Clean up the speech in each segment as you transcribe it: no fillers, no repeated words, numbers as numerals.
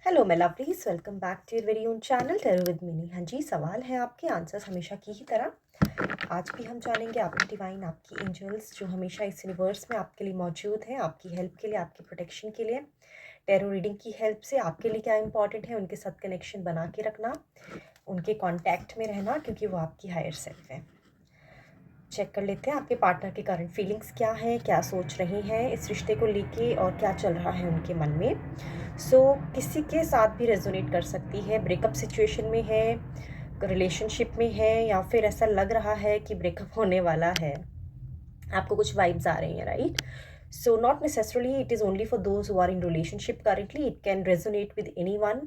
Hello मैं lovelies, welcome back to your very own channel tarot with Mini. हाँ जी, सवाल है आपके, आंसर्स हमेशा की ही तरह। आज भी हम जानेंगे आपकी डिवाइन, आपकी एंजल्स जो हमेशा इस यूनिवर्स में आपके लिए मौजूद हैं, आपकी हेल्प के लिए, आपकी प्रोटेक्शन के लिए। टेरो रीडिंग की हेल्प से आपके लिए क्या इंपॉर्टेंट है, उनके साथ कनेक्शन बना के रखना, उनके कॉन्टैक्ट में रहना, क्योंकि वो आपकी हायर सेल्फ है। चेक कर लेते हैं आपके पार्टनर की करंट फीलिंग्स क्या हैं, क्या सोच रही हैं इस रिश्ते को लेके और क्या चल रहा है उनके मन में। किसी के साथ भी रेजोनेट कर सकती है, ब्रेकअप सिचुएशन में है, रिलेशनशिप में है, या फिर ऐसा लग रहा है कि ब्रेकअप होने वाला है। आपको कुछ वाइब्स आ रही हैं, right? So not necessarily it is only for those who are in relationship currently, it can resonate with any one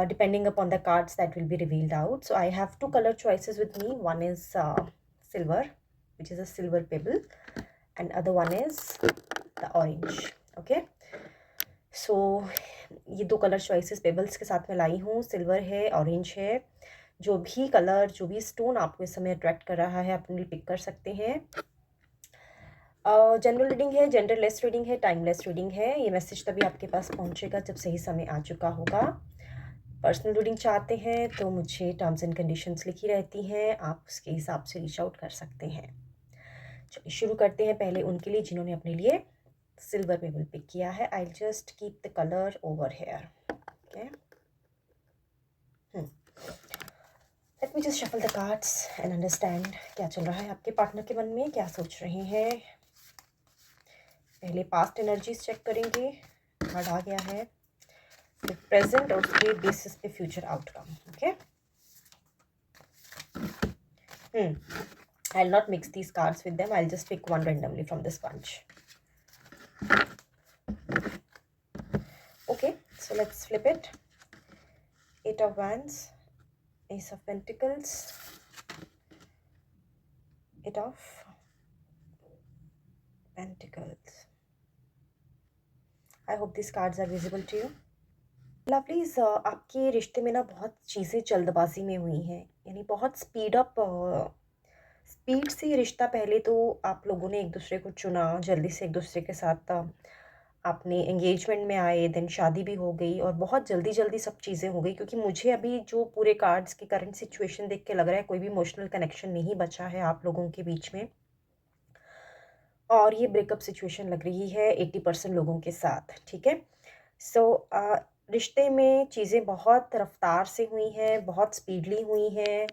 depending upon the cards that will be revealed out. So I have two color choices with me. One is silver, which is a silver pebble, and other one is the orange. Okay. So ये दो colour choices pebbles के साथ में लाई हूँ, silver है, orange है। जो भी कलर, जो भी स्टोन आपको इस समय अट्रैक्ट कर रहा है, अपने लिए पिक कर सकते हैं। जनरल रीडिंग है, जेंडरलेस रीडिंग है, टाइमलेस रीडिंग है। ये मैसेज तभी आपके पास पहुंचेगा जब सही समय आ चुका होगा। पर्सनल रीडिंग चाहते हैं तो मुझे टर्म्स एंड कंडीशंस लिखी रहती हैं, आप उसके हिसाब से रीच आउट कर सकते हैं। चलिए शुरू करते हैं, पहले उनके लिए जिन्होंने अपने लिए सिल्वर पेबल पिक किया है। I just keep the colour over here. Okay, let me just shuffle the cards and understand क्या चल रहा है आपके पार्टनर के मन में, क्या सोच रहे हैं। पहले पास्ट एनर्जीज चेक करेंगे, कार्ड आ गया है, फिर प्रेजेंट और उसके बेसिस पे future outcome. Okay, I'll not mix these cards with them. I'll just pick one randomly from this bunch. Okay, so let's flip it. Eight of Wands, Ace of Pentacles, Eight of Pentacles. I hope these cards are visible to you. Lovelies, आपके रिश्ते में ना बहुत चीज़ें जल्दबाजी में हुई हैं, यानी बहुत स्पीड से ये रिश्ता। पहले तो आप लोगों ने एक दूसरे को चुना, जल्दी से एक दूसरे के साथ आपने एंगेजमेंट में आए, देन शादी भी हो गई और बहुत जल्दी जल्दी सब चीज़ें हो गई। क्योंकि मुझे अभी जो पूरे कार्ड्स की करंट सिचुएशन देख के लग रहा है कोई भी इमोशनल कनेक्शन नहीं बचा है आप लोगों के बीच में, और ये ब्रेकअप सिचुएशन लग रही है 80% लोगों के साथ। ठीक है, सो रिश्ते में चीज़ें बहुत रफ्तार से हुई हैं, बहुत स्पीडली हुई हैं।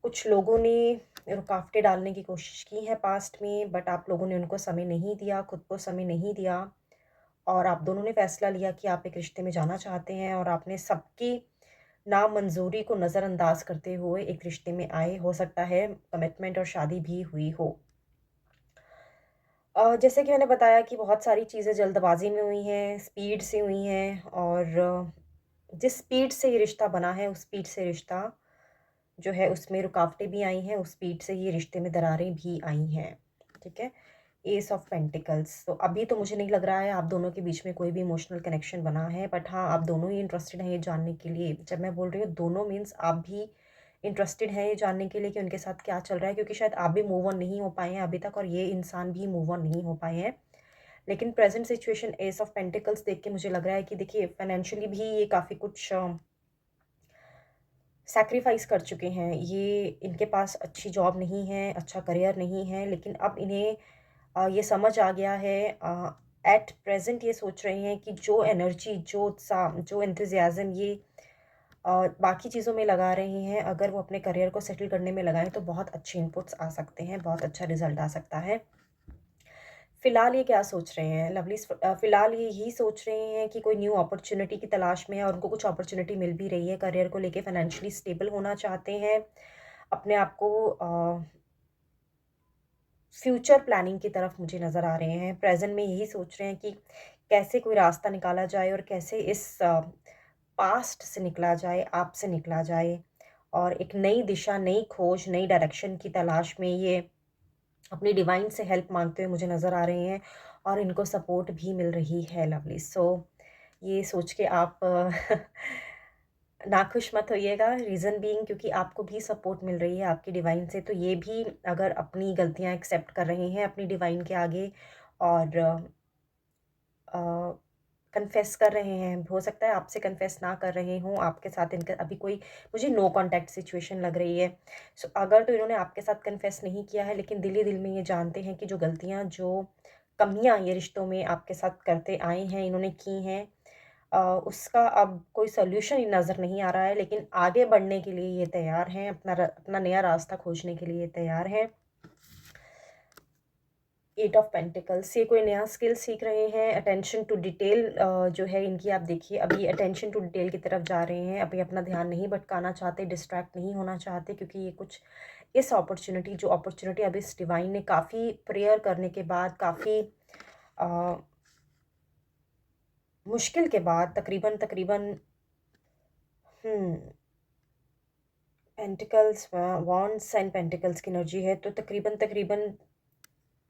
कुछ लोगों ने रुकावटें डालने की कोशिश की है पास्ट में, बट आप लोगों ने उनको समय नहीं दिया, खुद को समय नहीं दिया, और आप दोनों ने फैसला लिया कि आप एक रिश्ते में जाना चाहते हैं, और आपने सबकी नामंजूरी को नज़रअंदाज करते हुए एक रिश्ते में आए। हो सकता है कमिटमेंट और शादी भी हुई हो। जैसे कि मैंने बताया कि बहुत सारी चीज़ें जल्दबाजी में हुई हैं, स्पीड से हुई हैं, और जिस स्पीड से ये रिश्ता बना है उस स्पीड से रिश्ता जो है उसमें रुकावटें भी आई हैं, उस स्पीड से ये रिश्ते में दरारें भी आई हैं। ठीक है, एस ऑफ पेंटिकल्स। तो अभी तो मुझे नहीं लग रहा है आप दोनों के बीच में कोई भी इमोशनल कनेक्शन बना है, बट हाँ, आप दोनों ही इंटरेस्टेड हैं ये जानने के लिए। जब मैं बोल रही हूँ दोनों, मीन्स आप भी इंटरेस्टेड हैं ये जानने के लिए कि उनके साथ क्या चल रहा है, क्योंकि शायद आप भी मूव ऑन नहीं हो पाए हैं अभी तक, और ये इंसान भी मूव ऑन नहीं हो पाए हैं। लेकिन present situation S of pentacles देख के मुझे लग रहा है कि देखिए, फाइनेंशियली भी ये काफ़ी कुछ सैक्रिफाइस कर चुके हैं। ये, इनके पास अच्छी जॉब नहीं है, अच्छा करियर नहीं है, लेकिन अब इन्हें ये समझ आ गया है। एट प्रेजेंट ये सोच रहे हैं कि जो एनर्जी, जो उत्साह, जो एंथुजियाज़म ये बाकी चीज़ों में लगा रहे हैं, अगर वो अपने करियर को सेटल करने में लगाएं तो बहुत अच्छे इनपुट्स आ सकते हैं, बहुत अच्छा रिजल्ट आ सकता है। फ़िलहाल ये क्या सोच रहे हैं लवलीज़? फ़िलहाल ये यही सोच रहे हैं कि कोई न्यू अपॉर्च्युनिटी की तलाश में है, और उनको कुछ अपॉर्च्युनिटी मिल भी रही है। करियर को लेके फाइनेंशियली स्टेबल होना चाहते हैं, अपने आप को फ्यूचर प्लानिंग की तरफ मुझे नज़र आ रहे हैं। प्रेज़ेंट में यही सोच रहे हैं कि कैसे कोई रास्ता निकाला जाए, और कैसे इस पास्ट से निकला जाए, आप से निकला जाए, और एक नई दिशा, नई खोज, नई डायरेक्शन की तलाश में ये अपनी डिवाइन से हेल्प मांगते हुए मुझे नज़र आ रहे हैं, और इनको सपोर्ट भी मिल रही है लवली। ये सोच के आप नाखुश मत होइएगा, रीज़न बीइंग क्योंकि आपको भी सपोर्ट मिल रही है आपकी डिवाइन से। तो ये भी अगर अपनी गलतियाँ एक्सेप्ट कर रहे हैं अपनी डिवाइन के आगे, और कन्फेस कर रहे हैं, हो सकता है आपसे कन्फेस ना कर रहे हों, आपके साथ इनका अभी कोई मुझे नो कॉन्टैक्ट सिचुएशन लग रही है। सो अगर तो इन्होंने आपके साथ कन्फेस नहीं किया है, लेकिन दिल ही दिल में ये जानते हैं कि जो गलतियाँ, जो कमियाँ ये रिश्तों में आपके साथ करते आए हैं, इन्होंने की हैं, उसका अब कोई सॉल्यूशन ही नज़र नहीं आ रहा है, लेकिन आगे बढ़ने के लिए ये तैयार हैं, अपना नया रास्ता खोजने के लिए ये तैयार हैं। 8 ऑफ पेंटिकल्स, ये कोई नया स्किल सीख रहे हैं। अटेंशन टू डिटेल जो है इनकी, आप देखिए अभी अटेंशन टू डिटेल की तरफ जा रहे हैं। अभी अपना ध्यान नहीं भटकाना चाहते, डिस्ट्रैक्ट नहीं होना चाहते, क्योंकि ये कुछ इस जो अपॉर्चुनिटी अभी इस डिवाइन ने काफ़ी प्रेयर करने के बाद, काफ़ी मुश्किल के बाद, तकरीबन तकरीबन पेंटिकल्स, वॉन्ड्स एंड पेंटिकल्स की एनर्जी है, तो तकरीबन तकरीबन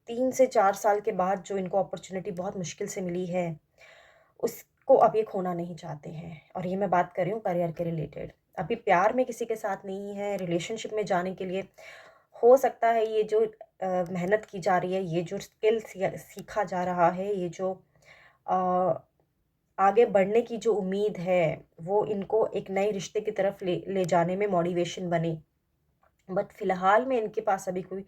3 से 4 साल के बाद जो इनको अपॉर्चुनिटी बहुत मुश्किल से मिली है, उसको अब ये खोना नहीं चाहते हैं। और ये मैं बात कर रही हूँ करियर के रिलेटेड। अभी प्यार में किसी के साथ नहीं है, रिलेशनशिप में जाने के लिए हो सकता है ये जो मेहनत की जा रही है, ये जो स्किल सीखा जा रहा है, ये जो अ, आगे बढ़ने की जो उम्मीद है, वो इनको एक नए रिश्ते की तरफ ले ले जाने में मोटिवेशन बने। बट फ़िलहाल में इनके पास अभी कोई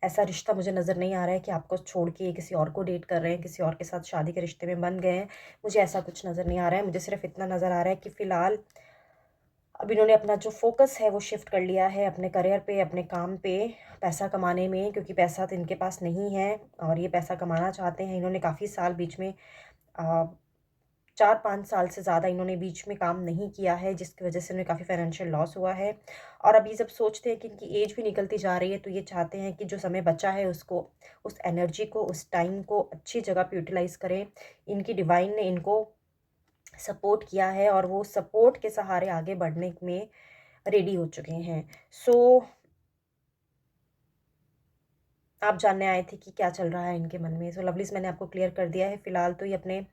ऐसा रिश्ता मुझे नज़र नहीं आ रहा है कि आपको छोड़ के ये किसी और को डेट कर रहे हैं, किसी और के साथ शादी के रिश्ते में बंध गए हैं। मुझे ऐसा कुछ नज़र नहीं आ रहा है। मुझे सिर्फ़ इतना नज़र आ रहा है कि फ़िलहाल अब इन्होंने अपना जो फ़ोकस है वो शिफ्ट कर लिया है अपने करियर पे, अपने काम पे, पैसा कमाने में, क्योंकि पैसा तो इनके पास नहीं है और ये पैसा कमाना चाहते हैं। इन्होंने काफ़ी साल बीच में अ 4-5 साल से ज़्यादा इन्होंने बीच में काम नहीं किया है, जिसकी वज़ह से उन्हें काफ़ी फ़ाइनेंशियल लॉस हुआ है। और अभी जब सोचते हैं कि इनकी एज भी निकलती जा रही है, तो ये चाहते हैं कि जो समय बचा है उसको, उस एनर्जी को, उस टाइम को अच्छी जगह पे यूटिलाइज़ करें। इनकी डिवाइन ने इनको सपोर्ट किया है और वो सपोर्ट के सहारे आगे बढ़ने में रेडी हो चुके हैं। सो आप जानने आए थे कि क्या चल रहा है इनके मन में। सो लवलीज़, मैंने आपको क्लियर कर दिया है। फ़िलहाल तो ये अपने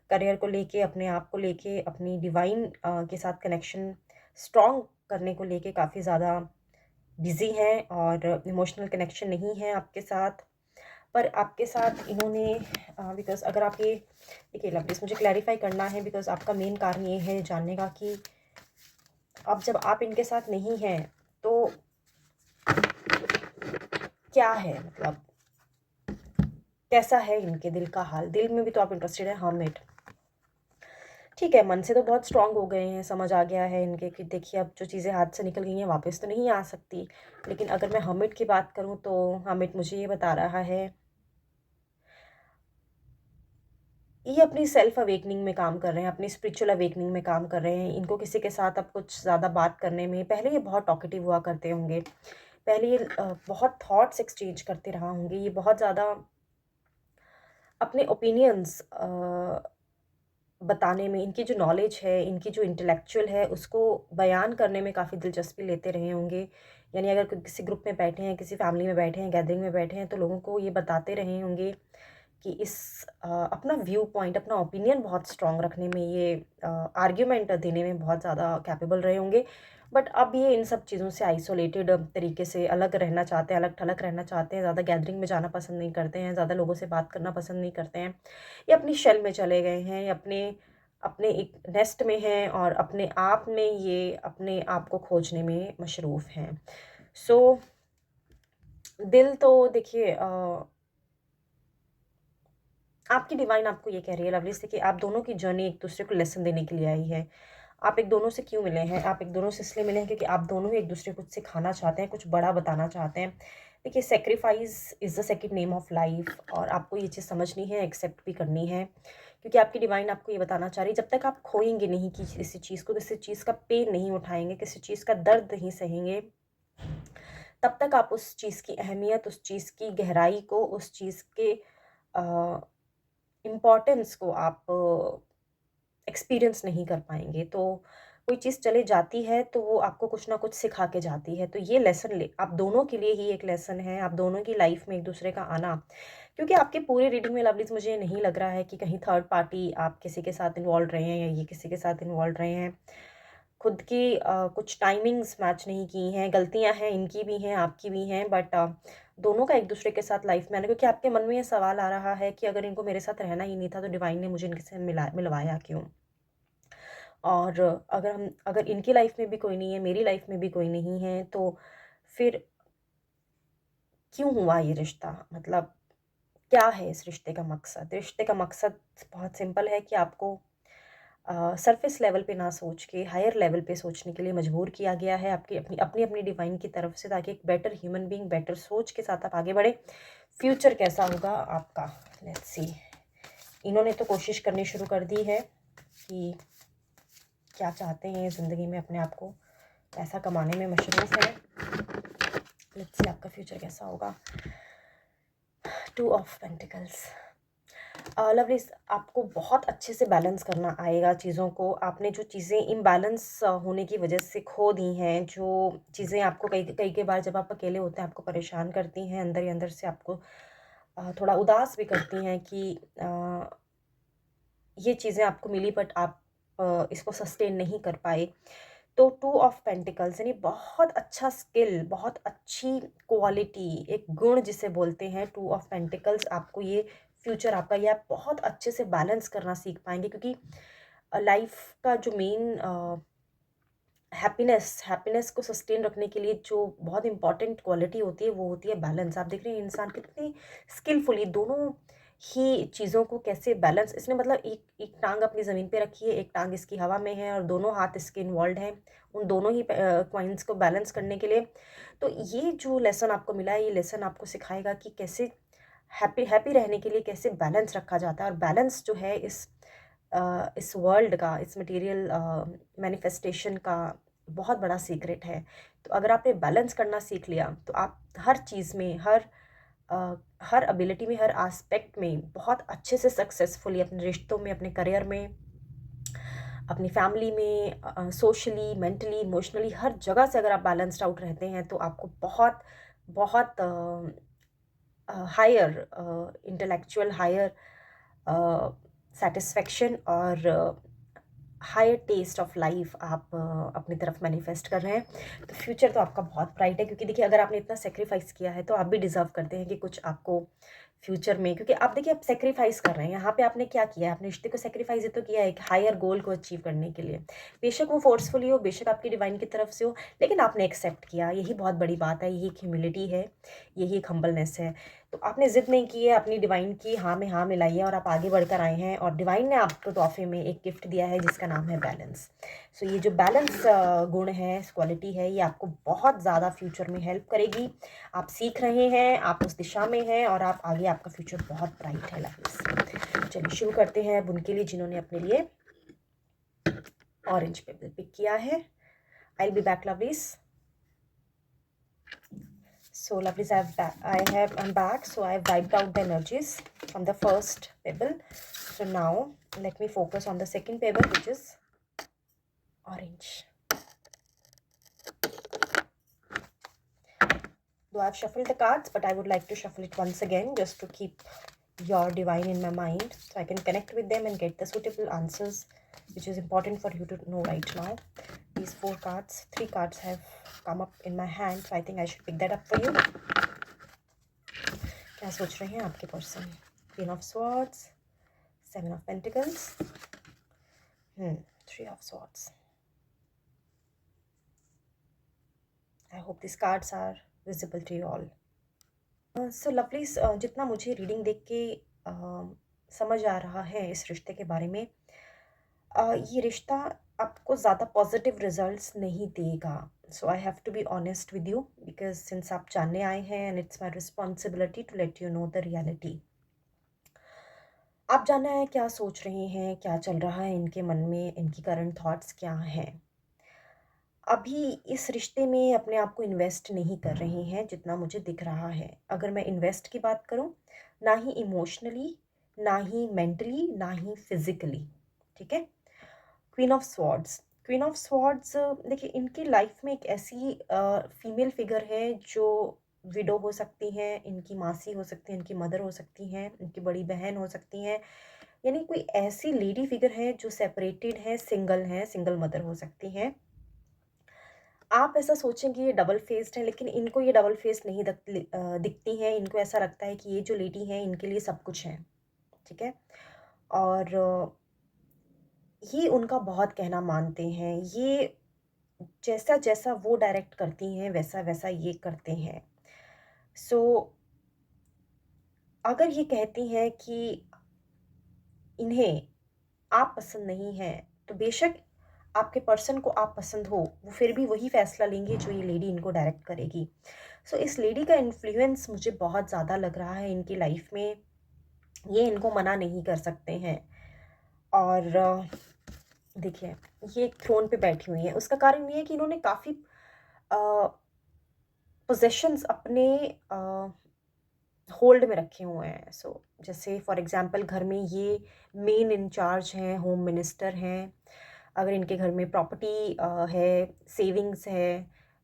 करियर को लेके, अपने आप को लेके, अपनी डिवाइन के साथ कनेक्शन स्ट्रॉन्ग करने को लेके काफ़ी ज़्यादा बिज़ी हैं और इमोशनल कनेक्शन नहीं है आपके साथ। पर आपके साथ इन्होंने बिकॉज़ अगर आप ये देखिए लवलीज़, मुझे क्लैरिफ़ाई करना है, बिकॉज़ आपका मेन कारण ये है जानने का कि अब जब आप इनके साथ नहीं हैं, तो क्या है मतलब, कैसा है इनके दिल का हाल? दिल में भी तो आप इंटरेस्टेड हैं, हर्मिट। ठीक है, मन से तो बहुत स्ट्रॉन्ग हो गए हैं, समझ आ गया है इनके कि देखिए अब जो चीज़ें हाथ से निकल गई हैं वापस तो नहीं आ सकती। लेकिन अगर मैं हर्मिट की बात करूँ, तो हर्मिट मुझे ये बता रहा है, ये अपनी सेल्फ अवेकनिंग में काम कर रहे हैं, अपनी स्पिरिचुअल अवेकनिंग में काम कर रहे हैं। इनको किसी के साथ अब कुछ ज़्यादा बात करने में, पहले ये बहुत टॉकेटिव हुआ करते होंगे, पहले ये बहुत थॉट्स एक्सचेंज करते रहा होंगे, ये बहुत ज़्यादा अपने ओपिनियंस बताने में, इनकी जो नॉलेज है, इनकी जो इंटेलेक्चुअल है, उसको बयान करने में काफ़ी दिलचस्पी लेते रहे होंगे। यानी अगर किसी ग्रुप में बैठे हैं, किसी फैमिली में बैठे हैं, गैदरिंग में बैठे हैं, तो लोगों को ये बताते रहे होंगे कि अपना व्यू पॉइंट, अपना ओपिनियन बहुत स्ट्रॉन्ग रखने में, ये आर्ग्यूमेंट देने में बहुत ज़्यादा कैपेबल रहे होंगे। बट अब ये इन सब चीज़ों से आइसोलेटेड तरीके से अलग रहना चाहते हैं, अलग-थलग रहना चाहते हैं, ज़्यादा गैदरिंग में जाना पसंद नहीं करते हैं, ज़्यादा लोगों से बात करना पसंद नहीं करते हैं। ये अपनी शेल में चले गए हैं, ये अपने अपने एक नेस्ट में हैं और अपने आप में ये अपने आप को खोजने में मशरूफ़ हैं। सो दिल तो देखिए आपकी डिवाइन आपको ये कह रही है लवलीज़, देखिए आप दोनों की जर्नी एक दूसरे को लेसन देने के लिए आई है। आप एक दोनों से क्यों मिले हैं? आप एक दोनों से इसलिए मिले हैं क्योंकि आप दोनों ही एक दूसरे को कुछ सिखाना चाहते हैं, कुछ बड़ा बताना चाहते हैं। देखिए, sacrifice is the second name of life, और आपको ये चीज़ समझनी है, एक्सेप्ट भी करनी है, क्योंकि आपकी डिवाइन आपको ये बताना चाह रही है, जब तक आप खोएँगे नहीं कि किसी चीज़ को, किसी चीज़ का पेन नहीं उठाएँगे, किसी चीज़ का दर्द नहीं सहेंगे, तब तक आप उस चीज़ की अहमियत, उस चीज़ की गहराई को, उस चीज़ के अ, इम्पोर्टेंस को आप एक्सपीरियंस नहीं कर पाएँगे। तो कोई चीज़ चले जाती है तो वो आपको कुछ ना कुछ सिखा के जाती है। तो ये लेसन ले आप दोनों के लिए ही एक लेसन है, आप दोनों की लाइफ़ में एक-दूसरे का आना। क्योंकि आपके पूरे रीडिंग में लवलीज़, मुझे ये नहीं लग रहा है कि कहीं थर्ड पार्टी आप किसी के साथ इन्वॉल्व रहे हैं या ये किसी के साथ इन्वॉल्व रहे हैं। खुद की कुछ टाइमिंग्स मैच नहीं की हैं, गलतियाँ हैं, इनकी भी हैं, आपकी भी हैं, बट दोनों का एक-दूसरे के साथ लाइफ में आना, क्योंकि आपके मन में ये सवाल आ रहा है कि अगर इनको मेरे साथ रहना ही नहीं था, तो डिवाइन ने मुझे इनके से मिलवाया क्यों? और अगर इनकी लाइफ में भी कोई नहीं है, मेरी लाइफ में भी कोई नहीं है, तो फिर क्यों हुआ ये रिश्ता? मतलब क्या है इस रिश्ते का मकसद? रिश्ते का मकसद बहुत सिंपल है कि आपको सरफेस लेवल पे ना सोच के हायर लेवल पे सोचने के लिए मजबूर किया गया है आपकी अपनी डिवाइन की तरफ से, ताकि एक बेटर ह्यूमन बीइंग, बेटर सोच के साथ आप आगे बढ़े। फ्यूचर कैसा होगा आपका, लेट्स सी। इन्होंने तो कोशिश करनी शुरू कर दी है कि क्या चाहते हैं ज़िंदगी में, अपने आप को पैसा कमाने में मशरूफ़ है। लेट्स सी आपका फ्यूचर कैसा होगा। 2 ऑफ पेंटिकल्स। लवलीज़, आपको बहुत अच्छे से बैलेंस करना आएगा चीज़ों को। आपने जो चीज़ें इम्बैलेंस होने की वजह से खो दी हैं, जो चीज़ें आपको कई बार जब आप अकेले होते हैं आपको परेशान करती हैं, अंदर ही अंदर से आपको थोड़ा उदास भी करती हैं कि ये चीज़ें आपको मिली बट आप इसको सस्टेन नहीं कर पाए। तो 2 ऑफ पेंटिकल्स यानी बहुत अच्छा स्किल, बहुत अच्छी क्वालिटी, एक गुण जिसे बोलते हैं 2 ऑफ पेंटिकल्स, आपको ये फ्यूचर आपका ये आप बहुत अच्छे से बैलेंस करना सीख पाएँगे, क्योंकि लाइफ़ का जो मेन हैप्पीनेस को सस्टेन रखने के लिए जो बहुत इंपॉर्टेंट क्वालिटी होती है, वो होती है बैलेंस। आप देख रहे हैं इंसान कितनी स्किलफुली दोनों ही चीज़ों को कैसे बैलेंस, इसने मतलब एक एक टांग अपनी ज़मीन पे रखी है, एक टांग इसकी हवा में है और दोनों हाथ इसके इन्वॉल्व हैं उन दोनों ही कॉइन्स को बैलेंस करने के लिए। तो ये जो लेसन आपको मिला है, ये लेसन आपको सिखाएगा कि कैसे हैप्पी हैप्पी रहने के लिए कैसे बैलेंस रखा जाता है। और बैलेंस जो है इस वर्ल्ड का, इस मटेरियल मैनिफेस्टेशन का बहुत बड़ा सीक्रेट है। तो अगर आपने बैलेंस करना सीख लिया, तो आप हर चीज़ में, हर एबिलिटी में, हर एस्पेक्ट में बहुत अच्छे से सक्सेसफुली अपने रिश्तों में, अपने करियर में, अपनी फैमिली में, सोशली, मेंटली, इमोशनली हर जगह से अगर आप बैलेंस्ड आउट रहते हैं, तो आपको बहुत बहुत हायर इंटेलेक्चुअल, हायर सेटिस्फेक्शन और हायर टेस्ट ऑफ लाइफ आप अपनी तरफ मैनिफेस्ट कर रहे हैं। तो फ्यूचर तो आपका बहुत ब्राइट है, क्योंकि देखिए अगर आपने इतना सेक्रीफाइस किया है, तो आप भी डिज़र्व करते हैं कि कुछ आपको फ्यूचर में, क्योंकि आप देखिए आप सेक्रीफाइस कर रहे हैं, यहाँ पे आपने क्या किया है, अपने रिश्ते को सेक्रीफाइस ही तो किया है एक हायर गोल को अचीव करने के लिए। बेशक वो फोर्सफुली हो, बेशक आपकी डिवाइन की तरफ से हो, लेकिन आपने एक्सेप्ट किया, यही बहुत बड़ी बात है, यही एक ह्यूमिलिटी है, यही एक हम्बलनेस है। तो आपने ज़िद नहीं की है, अपनी डिवाइन की हाँ में हाँ मिलाई है और आप आगे बढ़कर आए हैं, और डिवाइन ने आपको तोहफे में एक गिफ्ट दिया है जिसका नाम है बैलेंस। सो ये जो बैलेंस गुण है, क्वालिटी है, ये आपको बहुत ज़्यादा फ्यूचर में हेल्प करेगी। आप सीख रहे हैं, आप उस दिशा में हैं और आप आगे, आपका फ्यूचर बहुत ब्राइट है लवलीज़। चलिए शुरू करते हैं अब उनके लिए जिन्होंने अपने लिए ऑरेंज पेबल पिक किया है। आई will be back lovelies. So lovelies, I'm back. So I've wiped out the energies from the first pebble. So now let me focus on the second pebble, which is orange. Though I've shuffled the cards, but I would like to shuffle it once again just to keep your divine in my mind, so I can connect with them and get the suitable answers, which is important for you to know right now. These 4 cards, 3 cards have come up in my hand, so I think I should pick that up for you. क्या सोच रहे हैं आपके person? Queen of Swords, 7 of Pentacles, 3 of Swords. I hope these cards are visible to you all. So lovely, जितना मुझे reading देख के समझ आ रहा है इस रिश्ते के बारे में, ये रिश्ता आपको ज़्यादा पॉजिटिव रिजल्ट्स नहीं देगा। So I have to be honest with you, because since आप जानने आए हैं and it's my responsibility to let you know the reality. आप जानना है क्या सोच रहे हैं, क्या चल रहा है इनके मन में, इनकी करंट थॉट्स क्या हैं। अभी इस रिश्ते में अपने आप को इन्वेस्ट नहीं कर रहे हैं जितना मुझे दिख रहा है। अगर मैं इन्वेस्ट की बात करूं, ना ही इमोशनली, ना ही मेंटली, ना ही फिजिकली। ठीक है। Queen of swords, queen of swords, देखिए इनकी लाइफ में एक ऐसी फीमेल फिगर है जो विडो हो सकती हैं, इनकी मासी हो सकती हैं, इनकी मदर हो सकती हैं, इनकी बड़ी बहन हो सकती हैं, यानी कोई ऐसी लेडी फिगर है जो सेपरेटेड है, सिंगल मदर हो सकती हैं। आप ऐसा सोचें कि ये डबल फेस्ड है, लेकिन इनको ये डबल फेस्ड नहीं दिखती हैं। इनको ऐसा लगता है कि ये जो लेडी हैं इनके लिए सब कुछ है, ठीक है? और ये उनका बहुत कहना मानते हैं। ये जैसा-जैसा वो डायरेक्ट करती हैं वैसा-वैसा ये करते हैं। सो अगर ये कहती हैं कि इन्हें आप पसंद नहीं हैं, तो बेशक आपके पर्सन को आप पसंद हो, वो फिर भी वही फ़ैसला लेंगे जो ये लेडी इनको डायरेक्ट करेगी। सो इस लेडी का इन्फ्लुएंस मुझे बहुत ज़्यादा लग रहा है इनकी लाइफ़ में, ये इनको मना नहीं कर सकते हैं। और देखिए, ये एक थ्रोन पे बैठी हुई हैं, उसका कारण ये है कि इन्होंने काफ़ी अ, पोज़ेशंस अपने अ, होल्ड में रखे हुए हैं। सो जैसे फॉर एग्ज़ाम्पल घर में ये मेन इंचार्ज हैं, होम मिनिस्टर हैं। अगर इनके घर में प्रॉपर्टी है, सेविंग्स है,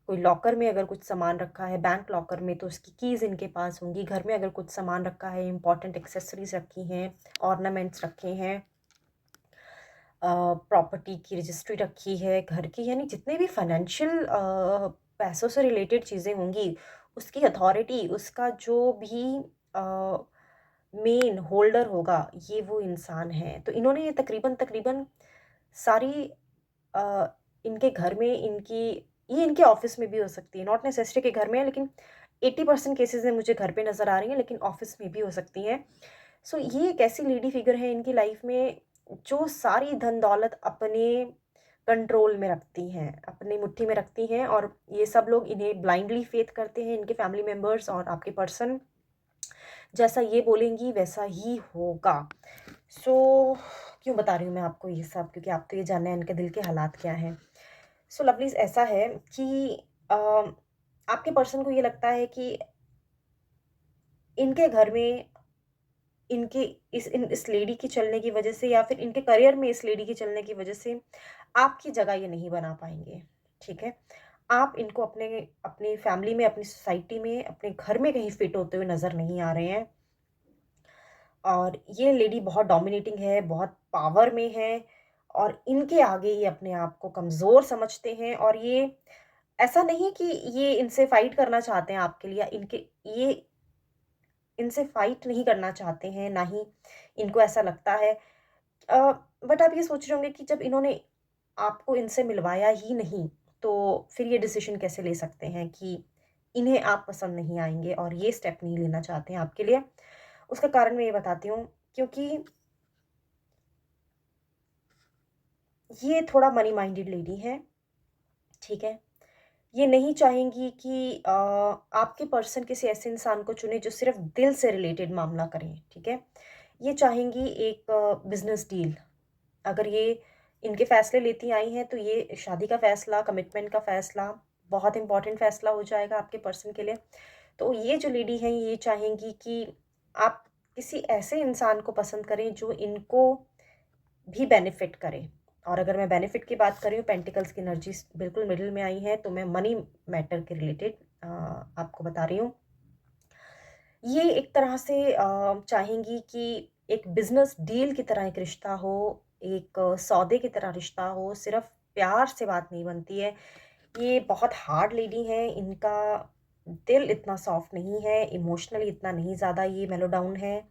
कोई लॉकर में अगर कुछ सामान रखा है, बैंक लॉकर में, तो उसकी कीज़ इनके पास होंगी। घर में अगर कुछ सामान रखा है, इम्पोर्टेंट एक्सेसरीज़ रखी हैं, ऑर्नामेंट्स रखे हैं, प्रॉपर्टी की रजिस्ट्री रखी है घर की, यानी जितने भी फाइनेंशियल पैसों से रिलेटेड चीज़ें होंगी, उसकी अथॉरिटी, उसका जो भी मेन होल्डर होगा, ये वो इंसान है। तो इन्होंने ये तकरीबन-तकरीबन सारी अ, इनके घर में इनकी, ये इनके ऑफ़िस में भी हो सकती है, नॉट नेसेसरी कि घर में है, लेकिन 80% केसेज़ में मुझे घर पे नज़र आ रही हैं, लेकिन ऑफ़िस में भी हो सकती हैं। सो ये एक ऐसी लेडी फिगर है इनकी लाइफ़ में, जो सारी धन-दौलत अपने कंट्रोल में रखती हैं, अपनी मुट्ठी में रखती हैं, और ये सब लोग इन्हें ब्लाइंडली फ़ेथ करते हैं, इनके फैमिली मेंबर्स और आपके पर्सन। जैसा ये बोलेंगी वैसा ही होगा। सो क्यों बता रही हूँ मैं आपको ये सब? क्योंकि आप तो ये जानना है इनके दिल के हालात क्या हैं। सो लवलीज़, ऐसा है कि अ, आपके पर्सन को ये लगता है कि इनके घर में इनके इस लेडी के चलने की वज़ह से, या फिर इनके करियर में इस लेडी के चलने की वज़ह से आपकी जगह ये नहीं बना पाएँगे, ठीक है? आप इनको अपने अपनी फैमिली में, अपनी सोसाइटी में, अपने घर में कहीं फिट होते हुए नज़र नहीं आ रहे हैं। और ये लेडी बहुत डोमिनेटिंग है, बहुत पावर में है, और इनके आगे ये अपने आप को कमज़ोर समझते हैं। और ये ऐसा नहीं कि ये इनसे फाइट करना चाहते हैं आपके लिए, या ये इनसे फाइट नहीं करना चाहते हैं, ना ही इनको ऐसा लगता है। अ, बट आप ये सोच रहे होंगे कि जब इन्होंने आपको इनसे मिलवाया ही नहीं, तो फिर ये डिसीज़न कैसे ले सकते हैं कि इन्हें आप पसंद नहीं आएँगे और ये स्टेप नहीं लेना चाहते हैं आपके लिए? उसका कारण मैं ये बताती हूँ, क्योंकि ये थोड़ा मनी माइंडेड लेडी हैं, ठीक है? ये नहीं चाहेंगी कि आपके पर्सन किसी ऐसे इंसान को चुने जो सिर्फ़ दिल से रिलेटेड मामला करें, ठीक है? ये चाहेंगी एक बिज़नेस डील। अगर ये इनके फ़ैसले लेती आई हैं, तो ये शादी का फ़ैसला, कमिटमेंट का फ़ैसला, बहुत इम्पोर्टेंट फ़ैसला हो जाएगा आपके पर्सन के लिए। तो ये जो लेडी हैं, ये चाहेंगी कि आप किसी ऐसे इंसान को पसंद करें जो इनको भी बेनिफिट करे। और अगर मैं बेनिफिट की बात कर रही हूँ, पेंटिकल्स की एनर्जीज़ बिल्कुल मिडल में आई हैं, तो मैं मनी मैटर के रिलेटेड आपको बता रही हूँ। ये एक तरह से चाहेंगी कि एक बिज़नेस डील की तरह एक रिश्ता हो, एक सौदे की तरह रिश्ता हो, सिर्फ़ प्यार से बात नहीं बनती है। ये बहुत हार्ड लेडी हैं, इनका दिल इतना सॉफ्ट नहीं है, इमोशनली इतना नहीं ज़्यादा ये मेलो डाउन है,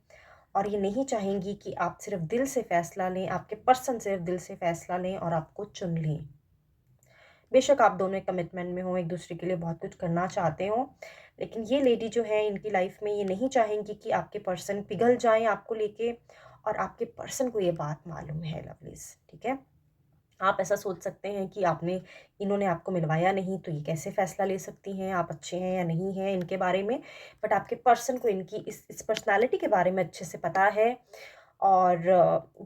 और ये नहीं चाहेंगी कि आप सिर्फ़ दिल से फ़ैसला लें, आपके पर्सन सिर्फ़ दिल से फ़ैसला लें और आपको चुन लें। बेशक आप दोनों एक कमिटमेंट में हों, एक-दूसरे के लिए बहुत कुछ करना चाहते हों, लेकिन ये लेडी जो है इनकी लाइफ़ में ये नहीं चाहेंगी कि आपके पर्सन पिघल जाएँ आपको लेके, और आपके पर्सन को ये बात मालूम है लवलीज़, ठीक है? आप ऐसा सोच सकते हैं कि इन्होंने आपको मिलवाया नहीं, तो ये कैसे फ़ैसला ले सकती हैं, आप अच्छे हैं या नहीं हैं इनके बारे में। बट आपके पर्सन को इनकी इस पर्सनैलिटी के बारे में अच्छे से पता है, और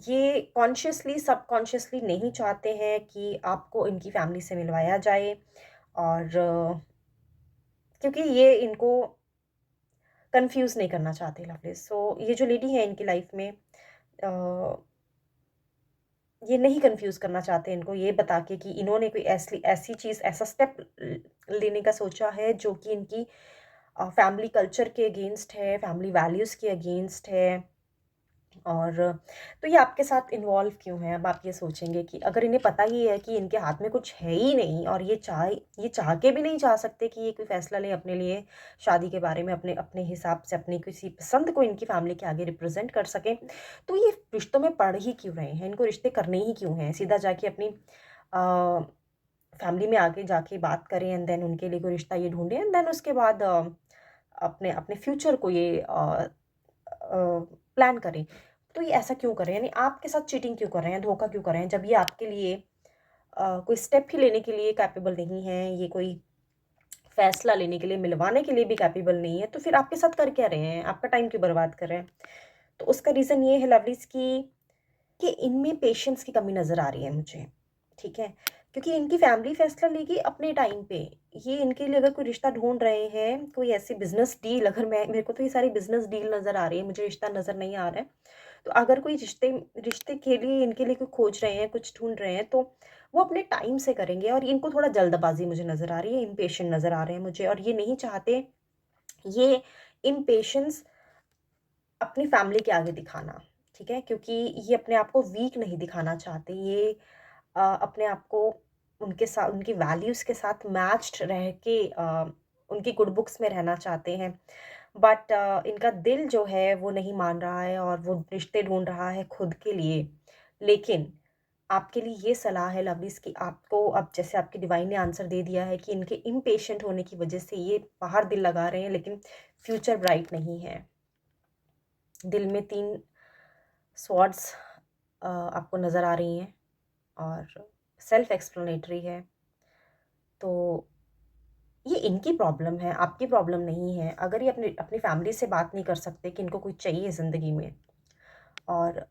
ये कॉन्शियसली, सबकॉन्शियसली नहीं चाहते हैं कि आपको इनकी फ़ैमिली से मिलवाया जाए। और क्योंकि ये इनको कन्फ्यूज़ नहीं करना चाहते लवलीज़। सो ये जो लेडी है इनकी लाइफ़ में, अ ये नहीं कन्फ्यूज़ करना चाहते इनको ये बता के कि इन्होंने कोई ऐसी ऐसी चीज़, ऐसा स्टेप लेने का सोचा है जो कि इनकी फैमिली कल्चर के अगेंस्ट है, फैमिली वैल्यूज़ के अगेंस्ट है, और तो ये आपके साथ इन्वॉल्व क्यों हैं? अब आप ये सोचेंगे कि अगर इन्हें पता ही है कि इनके हाथ में कुछ है ही नहीं और ये चाह के भी नहीं चाह सकते कि ये कोई फ़ैसला लें अपने लिए शादी के बारे में, अपने अपने हिसाब से अपनी किसी पसंद को इनकी फ़ैमिली के आगे रिप्रेज़ेंट कर सकें, तो ये रिश्तों में पड़ ही क्यों रहे हैं? इनको रिश्ते करने ही क्यों हैं? सीधा जाके अपनी अ, फ़ैमिली में आगे जाके बात करें एंड देन उनके लिए कोई रिश्ता ये ढूँढें एंड देन उसके बाद अपने अपने फ्यूचर को ये प्लान करें। तो ये ऐसा क्यों कर रहे हैं? यानी आपके साथ चीटिंग क्यों कर रहे हैं, धोखा क्यों कर रहे हैं? जब ये आपके लिए कोई स्टेप ही लेने के लिए कैपेबल नहीं है, ये कोई फ़ैसला लेने के लिए, मिलवाने के लिए भी कैपेबल नहीं है, तो फिर आपके साथ कर क्या रहे हैं? आपका टाइम क्यों बर्बाद कर रहे हैं? तो उसका रीज़न ये है लवलीज़ कि इनमें पेशेंस की कमी नज़र आ रही है मुझे, ठीक है? क्योंकि इनकी फैमिली फ़ैसला लेगी अपने टाइम पे। ये इनके लिए अगर कोई रिश्ता ढूँढ रहे हैं, कोई ऐसी बिज़नेस डील अगर मैं मेरे को तो ये सारी बिज़नेस डील नज़र आ रही है, मुझे रिश्ता नज़र नहीं आ रहा है। तो अगर कोई रिश्ते रिश्ते के लिए इनके लिए कोई खोज रहे हैं, कुछ ढूँढ रहे हैं, तो वो अपने टाइम से करेंगे और इनको थोड़ा जल्दबाज़ी मुझे नज़र आ रही है, इम्पेशेंट नज़र आ रहे हैं मुझे और ये नहीं चाहते ये इम्पेशेंस अपनी फैमिली के आगे दिखाना, ठीक है? क्योंकि ये अपने आप को वीक नहीं दिखाना चाहते, ये अपने आप को उनके साथ उनकी वैल्यूज़ के साथ मैच्ड रह के उनकी गुड बुक्स में रहना चाहते हैं। बट इनका दिल जो है वो नहीं मान रहा है और वो रिश्ते ढूँढ रहा है खुद के लिए। लेकिन आपके लिए ये सलाह है लवलीज़ कि आपको अब जैसे आपकी डिवाइन ने आंसर दे दिया है कि इनके इम्पेशेंट होने की वज़ह से ये बाहर दिल लगा रहे हैं लेकिन फ्यूचर ब्राइट नहीं है। दिल में 3 स्वॉर्ड्स आपको नज़र आ रही हैं और सेल्फ एक्सप्लेनेटरी है। तो ये इनकी प्रॉब्लम है, आपकी प्रॉब्लम नहीं है। अगर ये अपनी अपनी फैमिली से बात नहीं कर सकते कि इनको कोई चाहिए ज़िंदगी में और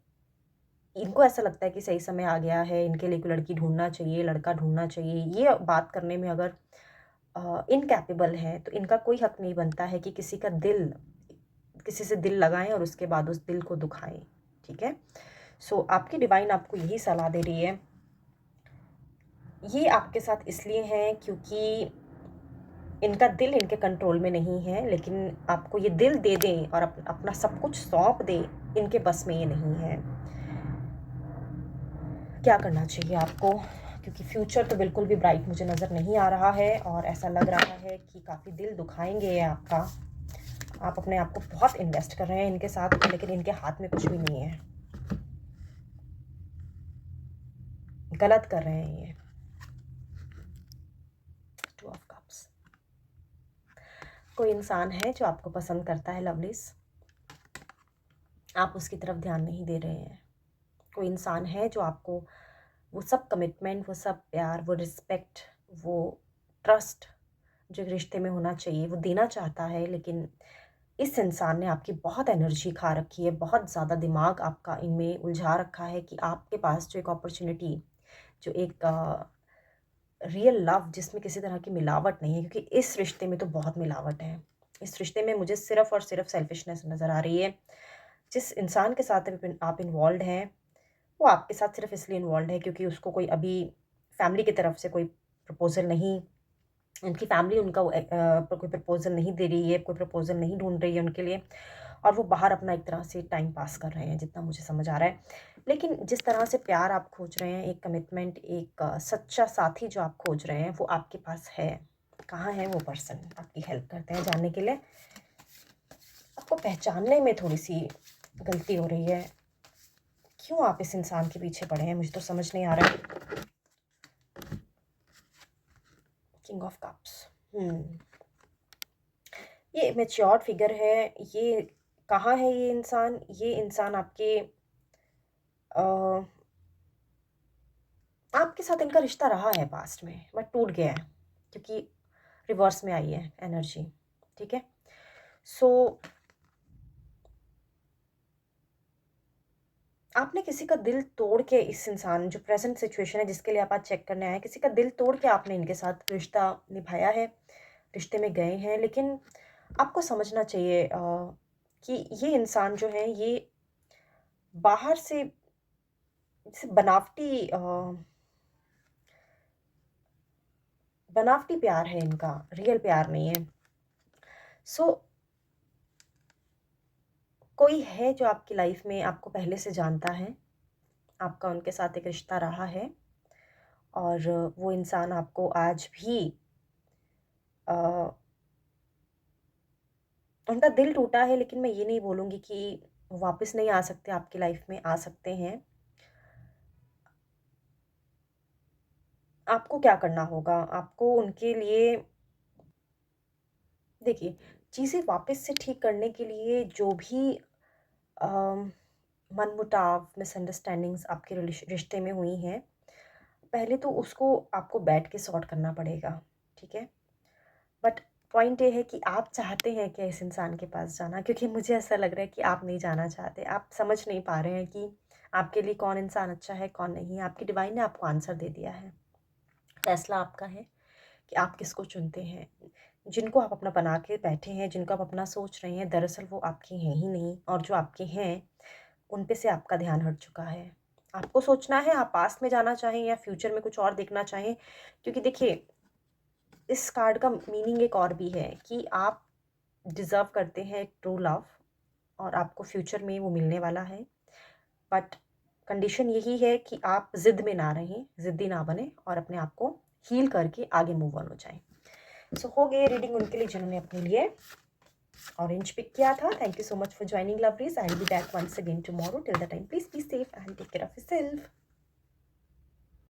इनको ऐसा लगता है कि सही समय आ गया है, इनके लिए कोई लड़की ढूँढना चाहिए, लड़का ढूँढना चाहिए, ये बात करने में अगर इनकैपेबल हैं, तो इनका कोई हक नहीं बनता है कि किसी से दिल लगाएँ और उसके बाद उस दिल को दुखाएँ, ठीक है? सो आपकी डिवाइन आपको यही सलाह दे रही है। ये आपके साथ इसलिए हैं क्योंकि इनका दिल इनके कंट्रोल में नहीं है, लेकिन आपको ये दिल दे दें और अपना सब कुछ सौंप दें, इनके बस में ये नहीं है। क्या करना चाहिए आपको? क्योंकि फ्यूचर तो बिल्कुल भी ब्राइट मुझे नज़र नहीं आ रहा है और ऐसा लग रहा है कि काफ़ी दिल दुखाएँगे ये आपका। आप अपने आप को बहुत इन्वेस्ट कर रहे हैं इनके साथ, लेकिन इनके हाथ में कुछ भी नहीं है। गलत कर रहे हैं ये। 2 ऑफ कप्स। कोई इंसान है जो आपको पसंद करता है लवलीज़, आप उसकी तरफ ध्यान नहीं दे रहे हैं। कोई इंसान है जो आपको वो सब कमिटमेंट, वो सब प्यार, वो रिस्पेक्ट, वो ट्रस्ट जो एक रिश्ते में होना चाहिए, वो देना चाहता है, लेकिन इस इंसान ने आपकी बहुत एनर्जी खा रखी है, बहुत ज़्यादा दिमाग आपका इनमें उलझा रखा है कि आपके पास जो एक अपॉर्च्युनिटी, जो एक रियल लव जिसमें किसी तरह की मिलावट नहीं है, क्योंकि इस रिश्ते में तो बहुत मिलावट है। इस रिश्ते में मुझे सिर्फ़ और सिर्फ़ सेल्फिशनेस नज़र आ रही है। जिस इंसान के साथ आप इन्वॉल्व्ड हैं, वो आपके साथ सिर्फ़ इसलिए इन्वॉल्व्ड है क्योंकि उसको कोई अभी फैमिली की तरफ से कोई प्रपोज़ल नहीं, उनकी फैमिली उनका कोई प्रपोज़ल नहीं दे रही है, कोई प्रपोज़ल नहीं ढूँढ रही है उनके लिए और वो बाहर अपना एक तरह से टाइम पास कर रहे हैं, जितना मुझे समझ आ रहा है। लेकिन जिस तरह से प्यार आप खोज रहे हैं, एक कमिटमेंट, एक सच्चा साथी जो आप खोज रहे हैं, वो आपके पास है। कहाँ है वो पर्सन? आपकी हेल्प करते हैं जानने के लिए। आपको पहचानने में थोड़ी-सी गलती हो रही है। क्यों आप इस इंसान के पीछे पड़े हैं? मुझे तो समझ नहीं आ रहा है। King of cups. ये मैच्योर्ड फिगर है। ये कहाँ है ये इंसान? ये इंसान अ, आपके साथ इनका रिश्ता रहा है पास्ट में, बट टूट गया है, क्योंकि रिवर्स में आई है एनर्जी, ठीक है? सो आपने किसी का दिल तोड़ के इस इंसान जो प्रेज़ेंट सिचुएशन है जिसके लिए आप आज चेक करने आए हैं, किसी का दिल तोड़ के आपने इनके साथ रिश्ता निभाया है, रिश्ते में गए हैं। लेकिन आपको समझना चाहिए कि ये इंसान जो है ये बाहर से जैसे बनावटी प्यार है इनका, रियल प्यार नहीं है। सो कोई है जो आपकी लाइफ में आपको पहले से जानता है, आपका उनके साथ एक रिश्ता रहा है और वो इंसान आपको आज भी अ, उनका दिल टूटा है, लेकिन मैं ये नहीं बोलूँगी कि वो वापस नहीं आ सकते, आपकी लाइफ में आ सकते हैं। आपको क्या करना होगा? आपको उनके लिए देखिए, चीज़ें वापस से ठीक करने के लिए जो भी अम, मनमुटाव, मिसअंडरस्टैंडिंग्स आपके रिश्ते में हुई हैं, पहले तो उसको आपको बैठ के सॉर्ट करना पड़ेगा, ठीक है? बट पॉइंट ये है कि आप चाहते हैं क्या इस इंसान के पास जाना? क्योंकि मुझे ऐसा लग रहा है कि आप नहीं जाना चाहते। आप समझ नहीं पा रहे हैं कि आपके लिए कौन इंसान अच्छा है, कौन नहीं है। आपकी डिवाइन ने आपको आंसर दे दिया है। फैसला आपका है कि आप किसको चुनते हैं। जिनको आप अपना बना के बैठे हैं, जिनको आप अपना सोच रहे हैं, दरअसल वो आपके हैं ही नहीं, और जो आपके हैं, उन पे से आपका ध्यान हट चुका है। आपको सोचना है आप पास्ट में जाना चाहें या फ्यूचर में कुछ और देखना चाहें, क्योंकि देखिए, इस कार्ड का मीनिंग एक और भी है कि आप डिज़र्व करते हैं एक ट्रू लव, और आपको फ्यूचर में वो मिलने वाला है। बट कंडीशन यही है कि आप ज़िद में ना रहें, ज़िद्दी ना बनें और अपने आप को हील करके आगे मूव ऑन हो जाएँ। सो हो गई रीडिंग उनके लिए जिन्होंने अपने लिए ऑरेंज पिक किया था। Thank you so much for joining lovelies. I will be back once again tomorrow. Till the time please be safe and take care of yourself.